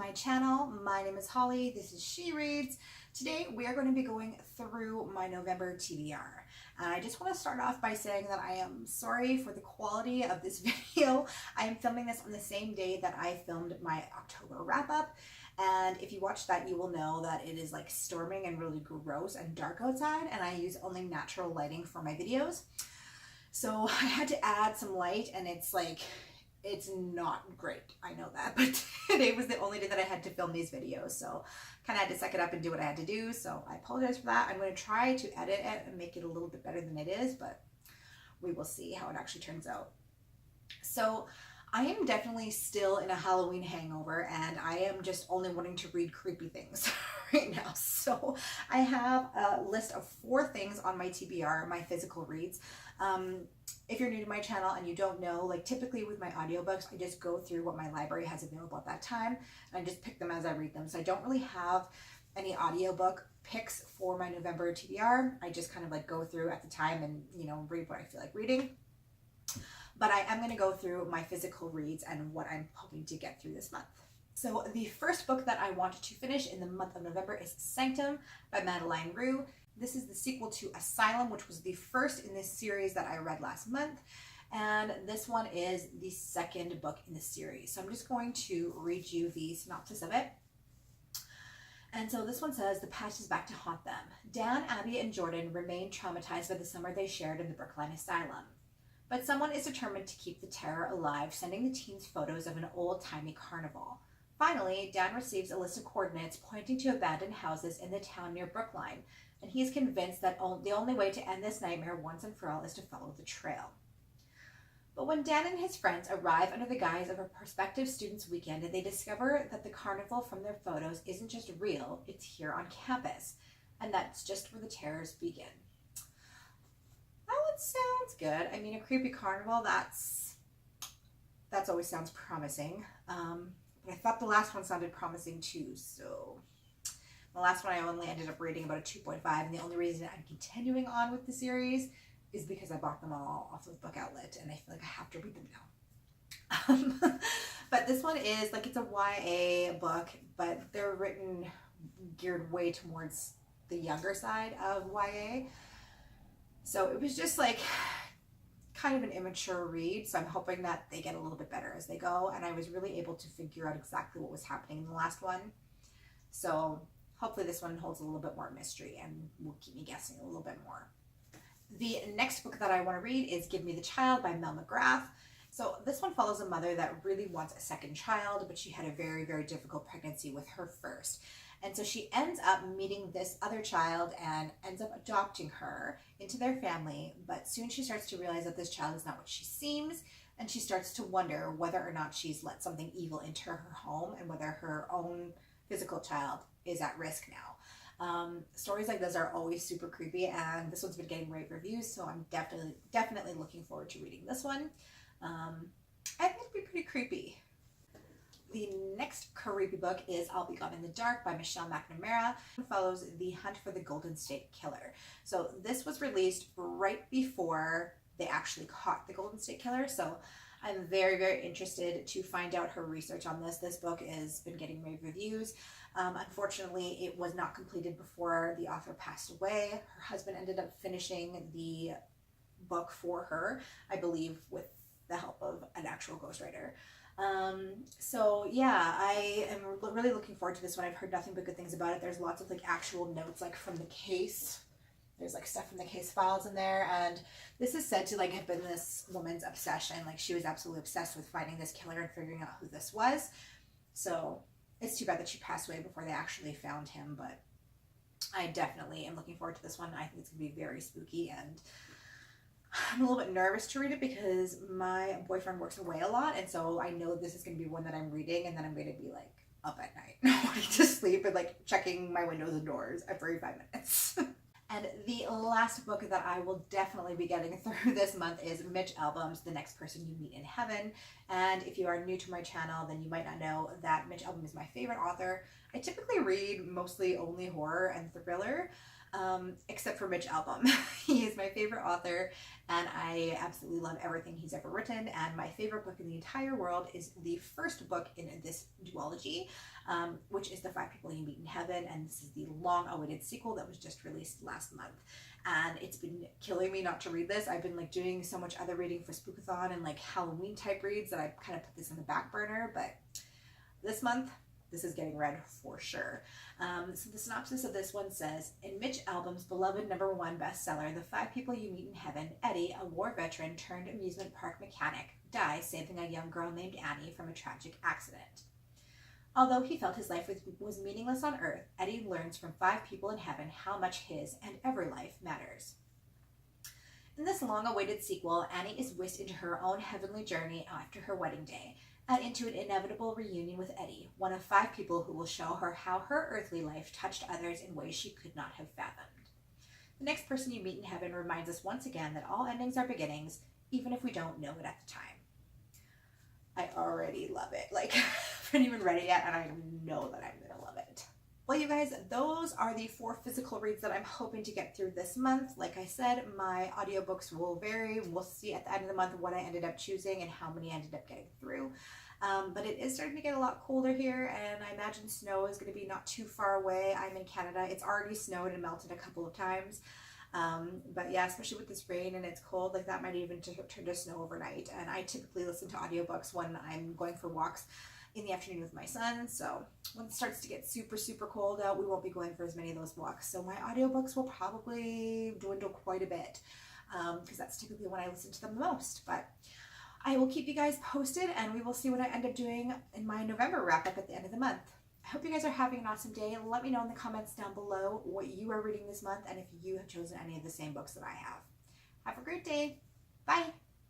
my channel. My name is Holly. This is She Reads. Today we are going to be going through my November TBR. And I just want to start off by saying that I am sorry for the quality of this video. I am filming this on the same day that I filmed my October wrap up. And if you watch that, you will know that it is like storming and really gross and dark outside, and I use only natural lighting for my videos. So I had to add some light, and it's not great. I know that, but today was the only day that I had to film these videos, so kind of had to suck it up and do what I had to do. So I apologize for that. I'm going to try to edit it and make it a little bit better than it is, but we will see how it actually turns out. So I am definitely still in a Halloween hangover, and I am just only wanting to read creepy things right now. So I have a list of 4 things on my TBR, my physical reads. If you're new to my channel and you don't know, like typically with my audiobooks, I just go through what my library has available at that time, and I just pick them as I read them. So I don't really have any audiobook picks for my November TBR. I just kind of like go through at the time and, you know, read what I feel like reading. But I am going to go through my physical reads and what I'm hoping to get through this month. So the first book that I wanted to finish in the month of November is Sanctum by Madeline Roux. This is the sequel to Asylum, which was the first in this series that I read last month. And this one is the second book in the series. So I'm just going to read you the synopsis of it. And so this one says, the past is back to haunt them. Dan, Abby, and Jordan remain traumatized by the summer they shared in the Brookline Asylum. But someone is determined to keep the terror alive, sending the teens photos of an old-timey carnival. Finally, Dan receives a list of coordinates pointing to abandoned houses in the town near Brookline, and he is convinced that the only way to end this nightmare once and for all is to follow the trail. But when Dan and his friends arrive under the guise of a prospective students' weekend, they discover that the carnival from their photos isn't just real, it's here on campus, and that's just where the terrors begin. That one sounds good. I mean, a creepy carnival, that's always sounds promising. But I thought the last one sounded promising too, so the last one I only ended up rating about a 2.5, and the only reason I'm continuing on with the series is because I bought them all off of Book Outlet, and I feel like I have to read them now. But this one is, like, it's a YA book, but they're written geared way towards the younger side of YA. So it was just like kind of an immature read, so I'm hoping that they get a little bit better as they go, and I was really able to figure out exactly what was happening in the last one. So hopefully this one holds a little bit more mystery and will keep me guessing a little bit more. The next book that I want to read is Give Me the Child by Mel McGrath. So this one follows a mother that really wants a second child, but she had a very, very difficult pregnancy with her first. And so she ends up meeting this other child and ends up adopting her into their family. But soon she starts to realize that this child is not what she seems. And she starts to wonder whether or not she's let something evil enter her home and whether her own physical child is at risk now. Stories like this are always super creepy, and this one's been getting rave reviews, so I'm definitely looking forward to reading this one. I think it'll be pretty creepy. The next creepy book is I'll Be Gone in the Dark by Michelle McNamara. It follows the hunt for the Golden State Killer. So this was released right before they actually caught the Golden State Killer. So I'm very, very interested to find out her research on this. This book has been getting rave reviews. Unfortunately, it was not completed before the author passed away. Her husband ended up finishing the book for her, I believe, with the help of an actual ghostwriter. So yeah, I am really looking forward to this one. I've heard nothing but good things about it. There's lots of like actual notes like from the case. There's like stuff from the case files in there, and this is said to like have been this woman's obsession. Like she was absolutely obsessed with finding this killer and figuring out who this was. So it's too bad that she passed away before they actually found him, but I definitely am looking forward to this one. I think it's gonna be very spooky, and I'm a little bit nervous to read it because my boyfriend works away a lot, and so I know this is going to be one that I'm reading, and then I'm going to be like up at night wanting to sleep and like checking my windows and doors every 5 minutes. And the last book that I will definitely be getting through this month is Mitch Albom's The Next Person You Meet in Heaven. And if you are new to my channel, then you might not know that Mitch Albom is my favorite author. I typically read mostly only horror and thriller. except for Mitch Albom. He is my favorite author, and I absolutely love everything he's ever written. And my favorite book in the entire world is the first book in this duology, which is The Five People You Meet in Heaven. And this is the long-awaited sequel that was just released last month. And it's been killing me not to read this. I've been like doing so much other reading for Spookathon and like Halloween type reads that I kind of put this on the back burner. But this month, this is getting read for sure. So the synopsis of this one says, in Mitch Albom's beloved #1 bestseller, The Five People You Meet in Heaven, Eddie, a war veteran turned amusement park mechanic, dies saving a young girl named Annie from a tragic accident. Although he felt his life was meaningless on Earth, Eddie learns from 5 people in heaven how much his and every life matters. In this long-awaited sequel, Annie is whisked into her own heavenly journey after her wedding day, and into an inevitable reunion with Eddie, one of 5 people who will show her how her earthly life touched others in ways she could not have fathomed. The next person you meet in heaven reminds us once again that all endings are beginnings, even if we don't know it at the time. I already love it. Like, I haven't even read it yet, and I know that I'm gonna love it. Well, you guys, those are the 4 physical reads that I'm hoping to get through this month. Like I said, my audiobooks will vary. We'll see at the end of the month what I ended up choosing and how many I ended up getting through. But it is starting to get a lot colder here, and I imagine snow is going to be not too far away. I'm in Canada. It's already snowed and melted a couple of times. But yeah, especially with this rain and it's cold, like that might even turn to snow overnight. And I typically listen to audiobooks when I'm going for walks in the afternoon with my son. So when it starts to get super, super cold out, we won't be going for as many of those walks. So my audiobooks will probably dwindle quite a bit, because that's typically when I listen to them the most. But I will keep you guys posted, and we will see what I end up doing in my November wrap up at the end of the month. I hope you guys are having an awesome day. Let me know in the comments down below what you are reading this month and if you have chosen any of the same books that I have. Have a great day. Bye.